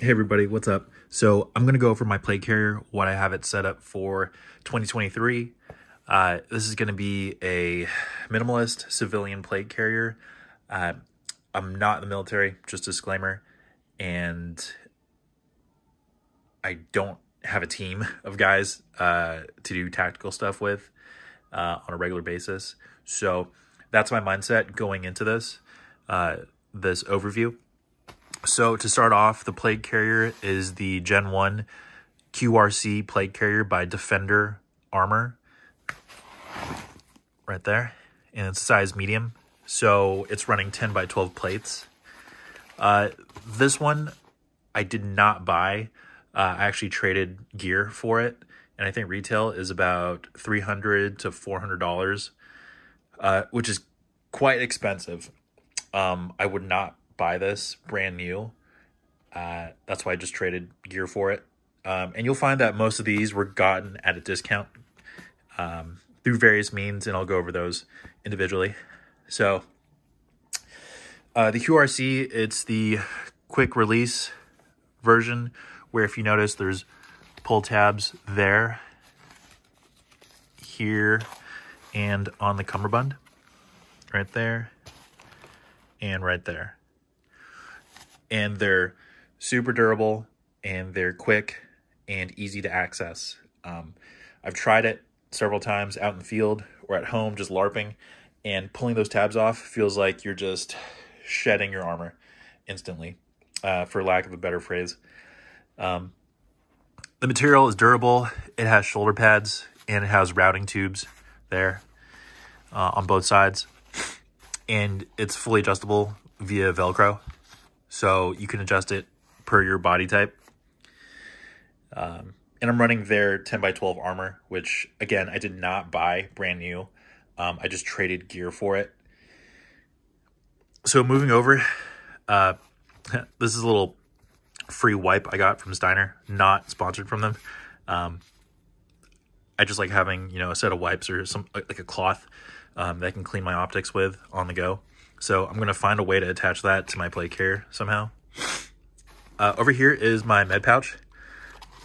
Hey everybody, what's up? So I'm going to go over my plate carrier, what I have it set up for 2023. This is going to be a minimalist civilian plate carrier. I'm not in the military, just disclaimer, and I don't have a team of guys to do tactical stuff with on a regular basis. So that's my mindset going into this overview. So to start off, the plate carrier is the Gen 1 QRC plate carrier by Dfndr Armor. Right there. And it's size medium. So it's running 10 by 12 plates. This one I did not buy. I actually traded gear for it. And I think retail is about $300 to $400, which is quite expensive. I would not buy this brand new. That's why I just traded gear for it. And you'll find that most of these were gotten at a discount through various means, and I'll go over those individually. So the QRC, it's the quick release version, where if you notice there's pull tabs there, here, and on the cummerbund, right there, and right there. And they're super durable, and they're quick and easy to access. I've tried it several times out in the field or at home just LARPing, and pulling those tabs off feels like you're just shedding your armor instantly, for lack of a better phrase. The material is durable. It has shoulder pads, and it has routing tubes there on both sides. And it's fully adjustable via Velcro. So you can adjust it per your body type. And I'm running their 10 by 12 armor, which, again, I did not buy brand new. I just traded gear for it. So moving over, this is a little free wipe I got from Steiner, not sponsored from them. I just like having, a set of wipes or some like a cloth that I can clean my optics with on the go. So I'm going to find a way to attach that to my plate carrier somehow. Over here is my med pouch.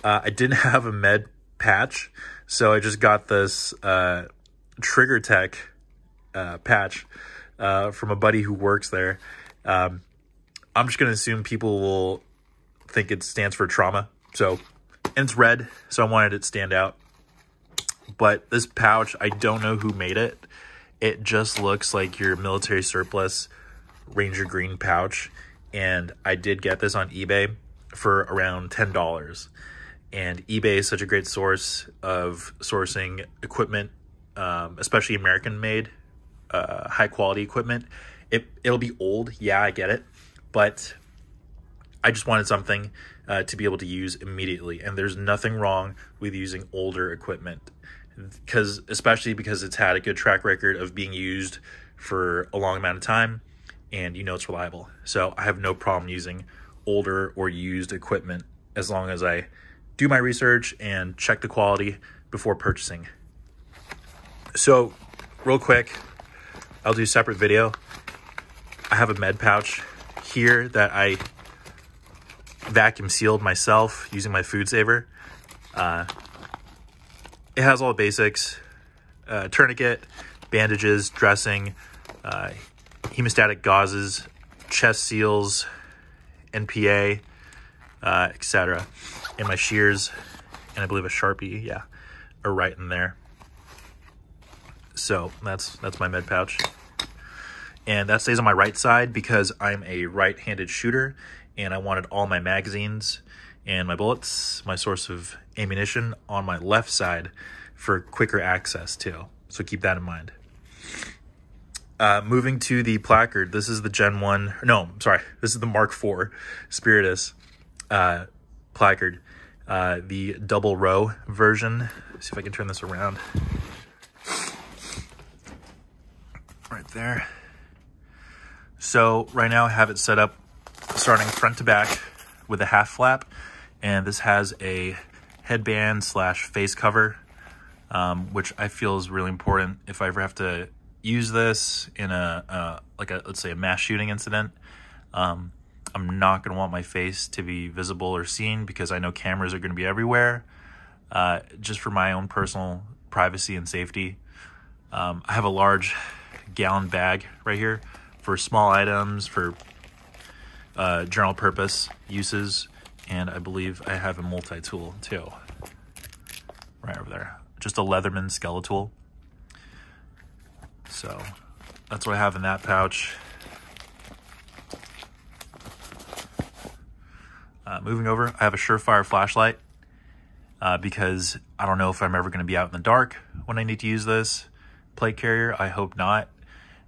I didn't have a med patch, so I just got this Trigger Tech patch from a buddy who works there. I'm just going to assume people will think it stands for trauma. And it's red, so I wanted it to stand out. But this pouch, I don't know who made it. It just looks like your military surplus Ranger green pouch. And I did get this on eBay for around $10. And eBay is such a great source of sourcing equipment, especially American-made, high-quality equipment. It'll be old, yeah, I get it. But I just wanted something to be able to use immediately. And there's nothing wrong with using older equipment, especially because it's had a good track record of being used for a long amount of time, and it's reliable. So I have no problem using older or used equipment as long as I do my research and check the quality before purchasing. So real quick, I'll do a separate video. I have a med pouch here that I vacuum sealed myself using my food saver. It has all the basics: tourniquet, bandages, dressing, hemostatic gauzes, chest seals, NPA, etc. And my shears, and I believe a Sharpie, are right in there. So that's my med pouch. And that stays on my right side because I'm a right-handed shooter, and I wanted all my magazines and my bullets, my source of ammunition, on my left side for quicker access too. So keep that in mind. Moving to the placard, this is the Gen 1, this is the Mark IV Spiritus placard, the double row version. Let's see if I can turn this around. Right there. So right now I have it set up starting front to back with a half flap, and this has a headband / face cover, which I feel is really important if I ever have to use this in let's say a mass shooting incident. I'm I'm not going to want my face to be visible or seen because I know cameras are going to be everywhere, just for my own personal privacy and safety. I have a large gallon bag right here for small items, for general purpose uses, and I believe I have a multi-tool too, right over there. Just a Leatherman Skeletal. So that's what I have in that pouch. Moving over, I have a Surefire flashlight because I don't know if I'm ever going to be out in the dark when I need to use this plate carrier. I hope not.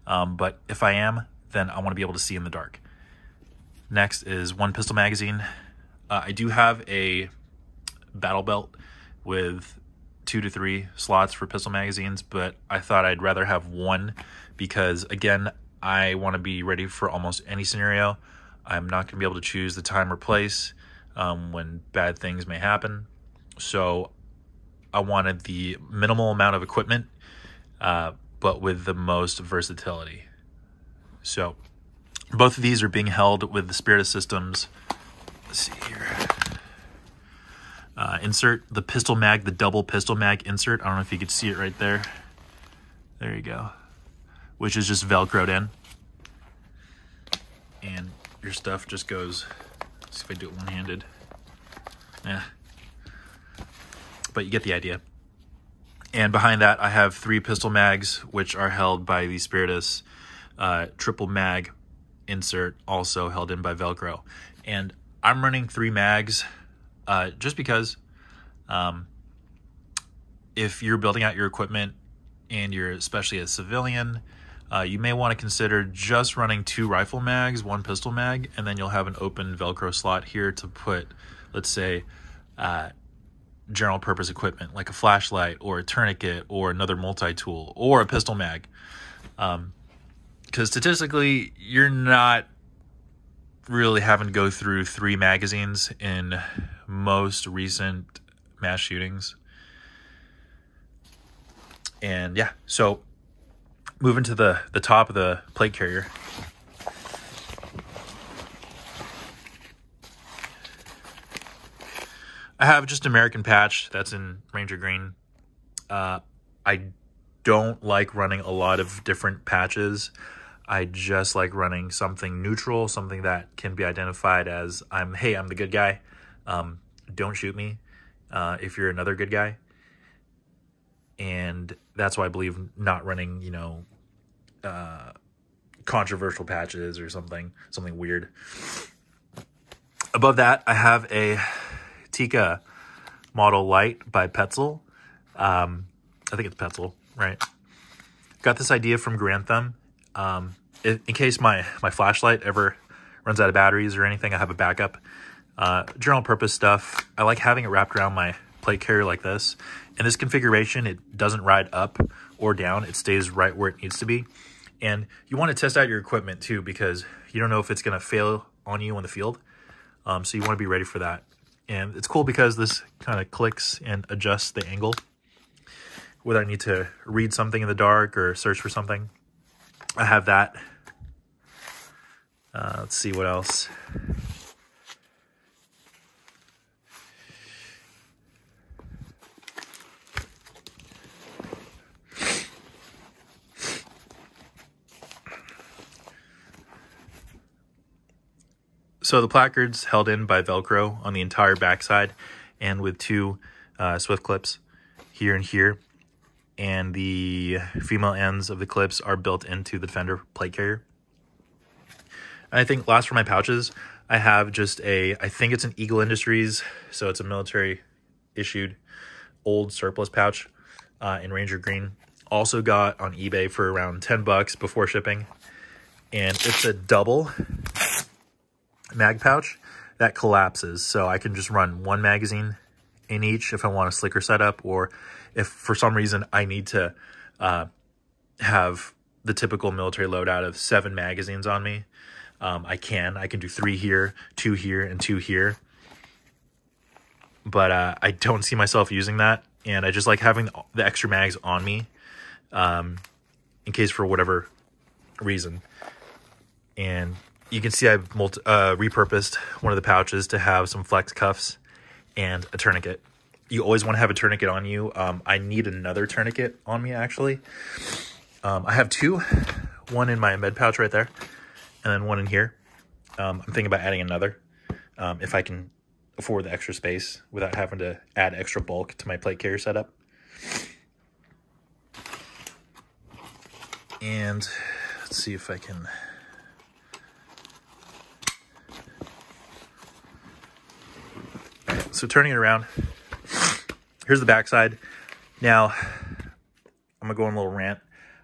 But if I am, then I want to be able to see in the dark. Next is one pistol magazine. I do have a battle belt with 2 to 3 slots for pistol magazines, but I thought I'd rather have one because, again, I want to be ready for almost any scenario. I'm not going to be able to choose the time or place when bad things may happen. So I wanted the minimal amount of equipment, but with the most versatility. So both of these are being held with the Spiritus Systems, let's see here, insert, the pistol mag, the double pistol mag insert. I don't know if you could see it right there. There you go. Which is just Velcroed in. And your stuff just goes, let's see if I do it one-handed. Yeah. But you get the idea. And behind that, I have 3 pistol mags, which are held by the Spiritus Triple mag insert, also held in by Velcro. And I'm running 3 mags just because if you're building out your equipment and you're especially a civilian, you may want to consider just running 2 rifle mags, 1 pistol mag, and then you'll have an open Velcro slot here to put, let's say, general purpose equipment like a flashlight or a tourniquet or another multi-tool or a pistol mag. Because statistically, you're not really having to go through 3 magazines in most recent mass shootings. And yeah, so moving to the top of the plate carrier. I have just American patch that's in Ranger Green. I don't like running a lot of different patches. I just like running something neutral, something that can be identified as, hey, I'm the good guy. Don't shoot me if you're another good guy. And that's why I believe not running, controversial patches or something weird. Above that, I have a Tika Model Light by Petzl. I think it's Petzl, right? Got this idea from Grantham. In case my flashlight ever runs out of batteries or anything, I have a backup. General purpose stuff. I like having it wrapped around my plate carrier like this. In this configuration, it doesn't ride up or down. It stays right where it needs to be. And you want to test out your equipment too, because you don't know if it's going to fail on you in the field. So you want to be ready for that. And it's cool because this kind of clicks and adjusts the angle. Whether I need to read something in the dark or search for something, I have that. Let's see what else. So the placard's held in by Velcro on the entire backside and with 2 swift clips here and here. And the female ends of the clips are built into the Dfndr plate carrier. And I think last for my pouches, I have just I think it's an Eagle Industries, so it's a military issued old surplus pouch in Ranger Green. Also got on eBay for around $10 before shipping. And it's a double mag pouch that collapses, so I can just run 1 magazine in each if I want a slicker setup, or if for some reason I need to have the typical military loadout of 7 magazines on me. I can do 3 here, 2 here, and 2 here. But I don't see myself using that, and I just like having the extra mags on me in case for whatever reason. And you can see I've repurposed one of the pouches to have some flex cuffs and a tourniquet. You always want to have a tourniquet on you. I need another tourniquet on me, actually. I have two, one in my med pouch right there, and then one in here. I'm thinking about adding another if I can afford the extra space without having to add extra bulk to my plate carrier setup. And let's see if I can... So turning it around, here's the backside. Now, I'm gonna go on a little rant.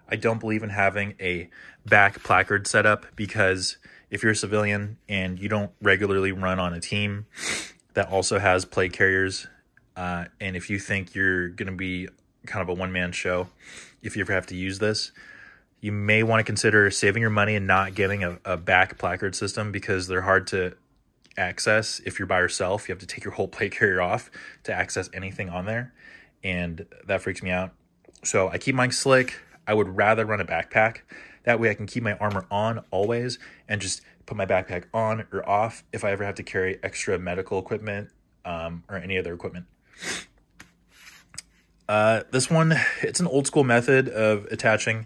I don't believe in having a back placard setup because if you're a civilian and you don't regularly run on a team that also has plate carriers, and if you think you're gonna be kind of a one-man show, if you ever have to use this, you may want to consider saving your money and not getting a back placard system because they're hard to access. If you're by yourself, you have to take your whole plate carrier off to access anything on there, and that freaks me out. So I keep mine slick. I would rather run a backpack. That way I can keep my armor on always and just put my backpack on or off if I ever have to carry extra medical equipment or any other equipment. This one, it's an old school method of attaching